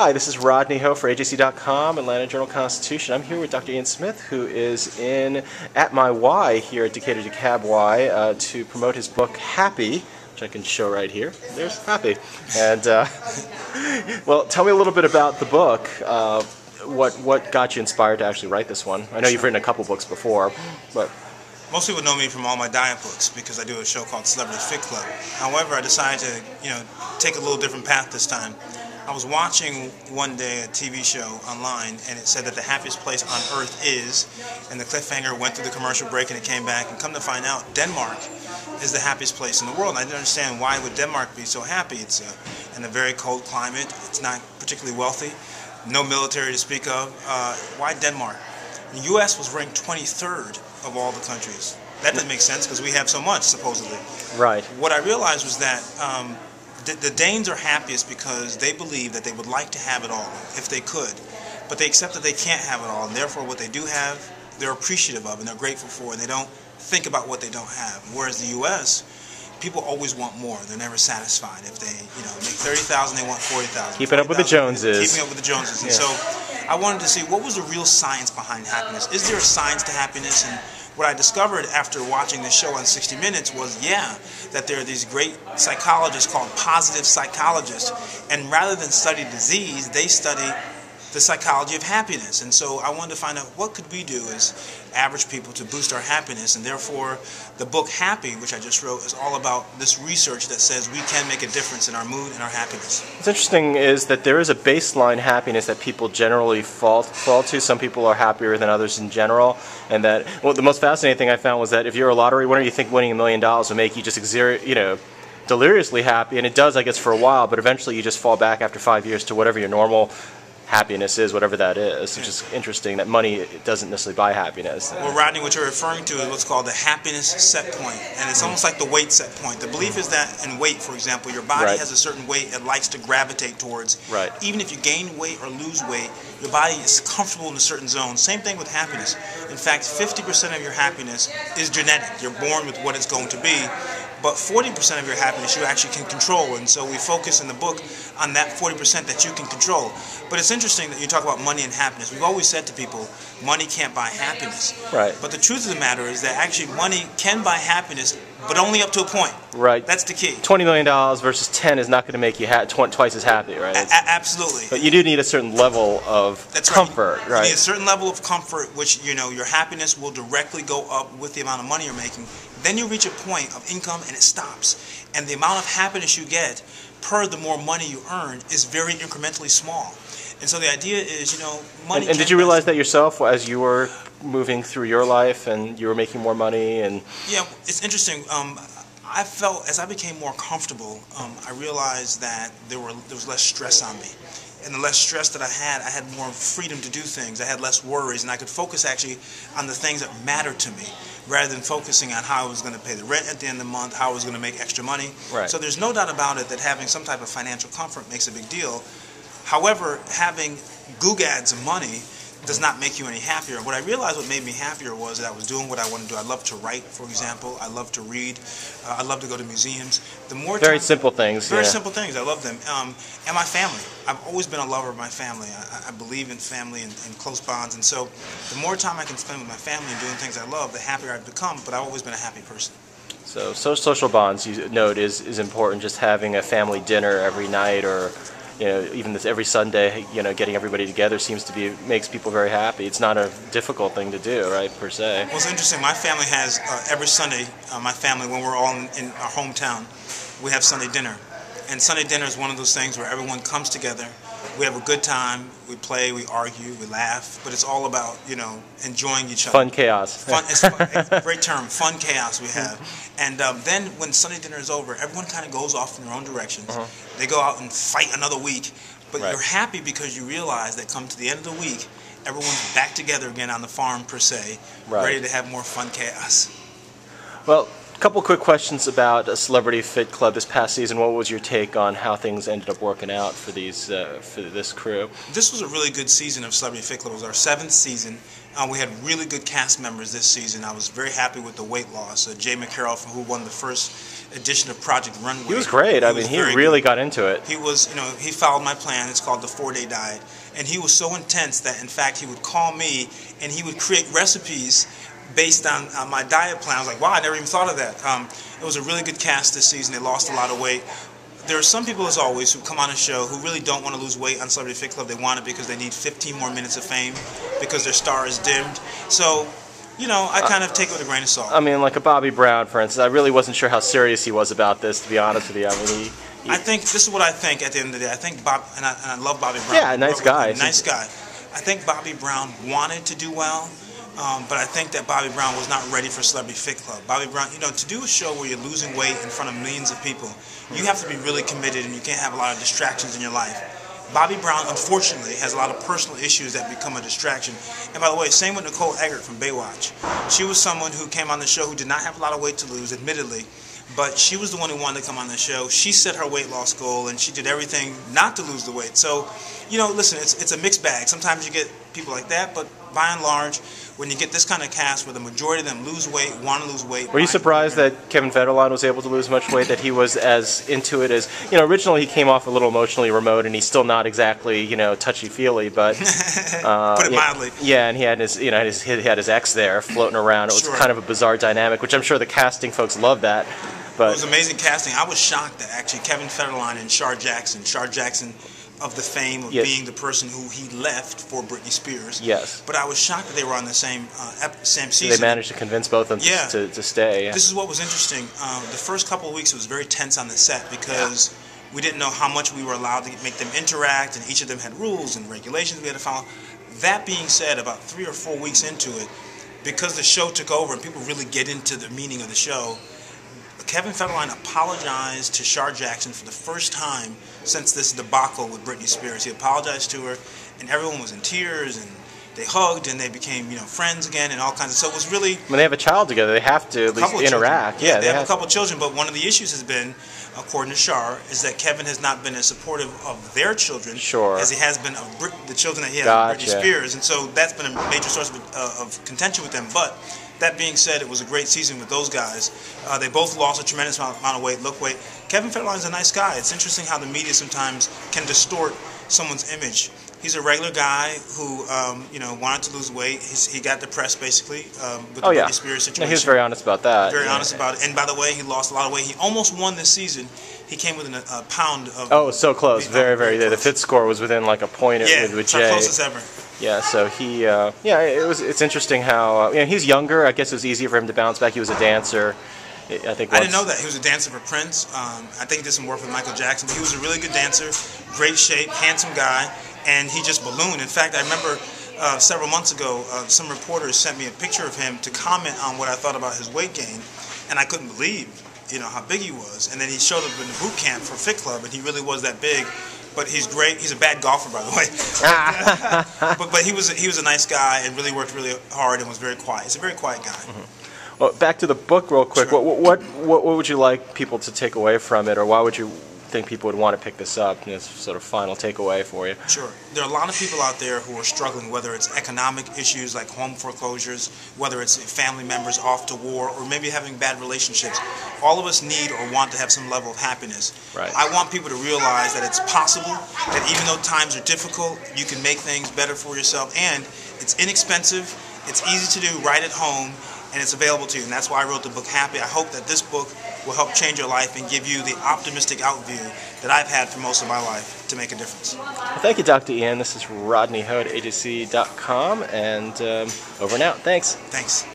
Hi, this is Rodney Ho for AJC.com, Atlanta Journal-Constitution. I'm here with Dr. Ian Smith, who is in at my Y here at Decatur DeKalb Y to promote his book, Happy, which I can show right here. There's Happy. And, well, tell me a little bit about the book. What got you inspired to actually write this one? I know you've written a couple books before, but... Most people know me from all my diet books because I do a show called Celebrity Fit Club. However, I decided to, take a little different path this time. I was watching one day a TV show online, and it said that the happiest place on earth is, and the cliffhanger went through the commercial break and it came back, and come to find out, Denmark is the happiest place in the world. And I didn't understand why would Denmark be so happy. It's in a very cold climate. It's not particularly wealthy. No military to speak of. Why Denmark? The U.S. was ranked 23rd of all the countries. That doesn't make sense because we have so much, supposedly. Right. What I realized was that the Danes are happiest because they believe that they would like to have it all if they could, but they accept that they can't have it all, and therefore what they do have, they're appreciative of and they're grateful for, and they don't think about what they don't have. Whereas the U.S., people always want more. They're never satisfied. If they, make 30,000, they want 40,000. Keeping up with the Joneses. Keeping up with the Joneses. Yeah. And so I wanted to see what was the real science behind happiness. Is there a science to happiness? And what I discovered after watching this show on 60 Minutes was, that there are these great psychologists called positive psychologists. And rather than study disease, they study the psychology of happiness. And so I wanted to find out what could we do as average people to boost our happiness, and therefore the book Happy, which I just wrote, is all about this research that says we can make a difference in our mood and our happiness. What's interesting is that there is a baseline happiness that people generally fall to. Some people are happier than others in general, and that, well, the most fascinating thing I found was that if you're a lottery winner, you think winning $1 million will make you just deliriously happy, and it does, I guess, for a while, but eventually you just fall back after 5 years to whatever your normal happiness is, whatever that is, which is interesting that money doesn't necessarily buy happiness. Well, Rodney, what you're referring to is what's called the happiness set point, and it's almost like the weight set point. The belief is that in weight, for example, your body has a certain weight it likes to gravitate towards. Right. Even if you gain weight or lose weight, your body is comfortable in a certain zone. Same thing with happiness. In fact, 50% of your happiness is genetic. You're born with what it's going to be. But 40% of your happiness you actually can control, and so we focus in the book on that 40% that you can control. But it's interesting that you talk about money and happiness. We've always said to people, money can't buy happiness. Right. But the truth of the matter is that actually money can buy happiness, but only up to a point. Right. That's the key. $20 million versus 10 is not going to make you twice as happy, right? Absolutely. But you do need a certain level of comfort, right? You need a certain level of comfort, which, your happiness will directly go up with the amount of money you're making. Then you reach a point of income and it stops. And the amount of happiness you get per the more money you earn is very incrementally small. And so the idea is, money... And did you realize that yourself as you were moving through your life and you were making more money? And yeah, it's interesting. I felt, as I became more comfortable, I realized that there was less stress on me. And the less stress that I had more freedom to do things. I had less worries, and I could focus actually on the things that mattered to me, rather than focusing on how I was going to pay the rent at the end of the month, how I was going to make extra money. Right. So there's no doubt about it that having some type of financial comfort makes a big deal. However, having googads of money does not make you any happier. What I realized what made me happier was that I was doing what I wanted to do. I love to write, for example. I love to read. I love to go to museums. Very simple things. Very simple things. I love them. And my family. I've always been a lover of my family. I believe in family and close bonds. And so the more time I can spend with my family and doing things I love, the happier I've become. But I've always been a happy person. So social bonds, you note, is important. Just having a family dinner every night, or even every Sunday, getting everybody together makes people very happy. It's not a difficult thing to do, right, per se. Well, it's interesting. My family has, every Sunday, my family, when we're all in our hometown, we have Sunday dinner. And Sunday dinner is one of those things where everyone comes together. We have a good time. We play, we argue, we laugh. But it's all about, enjoying each other. Fun chaos. It's a great term, fun chaos we have. And then when Sunday dinner is over, everyone kind of goes off in their own directions. They go out and fight another week. But you're happy because you realize that come to the end of the week, everyone's back together again on the farm, per se, ready to have more fun chaos. Well, Couple quick questions about a Celebrity Fit Club this past season. What was your take on how things ended up working out for this crew? This was a really good season of Celebrity Fit Club. It was our 7th season. We had really good cast members this season. I was very happy with the weight loss. Jay McCarroll, who won the first edition of Project Runway. He was great. He really got into it. He was, he followed my plan. It's called the 4-Day Diet. And he was so intense that, in fact, he would call me and he would create recipes based on my diet plan. I was like, wow, I never even thought of that. It was a really good cast this season. They lost a lot of weight. There are some people, as always, who come on a show who really don't want to lose weight on Celebrity Fit Club. They want it because they need 15 more minutes of fame, because their star is dimmed. So, I kind of take it with a grain of salt. I mean, like a Bobby Brown, for instance. I really wasn't sure how serious he was about this, to be honest with you. I mean, I think this is what I think at the end of the day. I think and I love Bobby Brown. Yeah, nice guy. Nice guy. I think Bobby Brown wanted to do well. But I think that Bobby Brown was not ready for Celebrity Fit Club. Bobby Brown, to do a show where you're losing weight in front of millions of people, you have to be really committed and you can't have a lot of distractions in your life. Bobby Brown, unfortunately, has a lot of personal issues that become a distraction. And by the way, same with Nicole Eggert from Baywatch. She was someone who came on the show who did not have a lot of weight to lose, admittedly, but she was the one who wanted to come on the show. She set her weight loss goal and she did everything not to lose the weight. So, listen, it's a mixed bag. Sometimes you get people like that, but by and large, when you get this kind of cast where the majority of them lose weight, want to lose weight. Were you surprised that Kevin Federline was able to lose much weight, that he was as into it as, originally he came off a little emotionally remote and he's still not exactly, touchy-feely, but... Put it mildly. Yeah, and he had he had his ex there floating around. It was kind of a bizarre dynamic, which I'm sure the casting folks loved that. But it was amazing casting. I was shocked that actually Kevin Federline and Shar Jackson of the fame of being the person who he left for Britney Spears. Yes. But I was shocked that they were on the same season. They managed to convince both of them to stay. Yeah. This is what was interesting. The first couple of weeks it was very tense on the set because we didn't know how much we were allowed to make them interact, and each of them had rules and regulations we had to follow. That being said, about 3 or 4 weeks into it, because the show took over and people really get into the meaning of the show, Kevin Federline apologized to Shar Jackson for the first time since this debacle with Britney Spears. He apologized to her, and everyone was in tears, and they hugged, and they became, friends again, and all kinds of. So it was really. When they have a child together, they have to at least interact. Yeah, they have a couple of children, but one of the issues has been, according to Shar, is that Kevin has not been as supportive of their children as he has been of the children that he has with Britney Spears, and so that's been a major source of contention with them. But that being said, it was a great season with those guys. They both lost a tremendous amount of weight, weight. Kevin Federline's a nice guy. It's interesting how the media sometimes can distort someone's image. He's a regular guy who, wanted to lose weight. He got depressed, basically, with the Britney Spears situation. No, he was very honest about that. Very honest about it. And by the way, he lost a lot of weight. He almost won this season. He came within a pound of... Oh, so close. Very, very close. The fit score was within like a point with Jay. Yeah, closest ever. Yeah, so he, it's interesting how, he's younger. I guess it was easier for him to bounce back. He was a dancer. I didn't know that. He was a dancer for Prince. I think he did some work with Michael Jackson. But he was a really good dancer, great shape, handsome guy, and he just ballooned. In fact, I remember several months ago, some reporters sent me a picture of him to comment on what I thought about his weight gain, and I couldn't believe, how big he was. And then he showed up in the boot camp for Fit Club, and he really was that big. But he's great. He's a bad golfer, by the way. but he was a nice guy and really worked really hard and was very quiet. He's a very quiet guy. Mm-hmm. Well, back to the book real quick. Sure. What would you like people to take away from it, or why would you think people would want to pick this up? Sort of final takeaway for you. Sure. There are a lot of people out there who are struggling, whether it's economic issues like home foreclosures, whether it's family members off to war, or maybe having bad relationships. All of us need or want to have some level of happiness. Right. I want people to realize that it's possible, that even though times are difficult, you can make things better for yourself, and it's inexpensive, it's easy to do right at home, and it's available to you. And that's why I wrote the book Happy. I hope that this book will help change your life and give you the optimistic outview that I've had for most of my life to make a difference. Well, thank you, Dr. Ian. This is Rodney Hood, AJC.com, and over and out. Thanks. Thanks.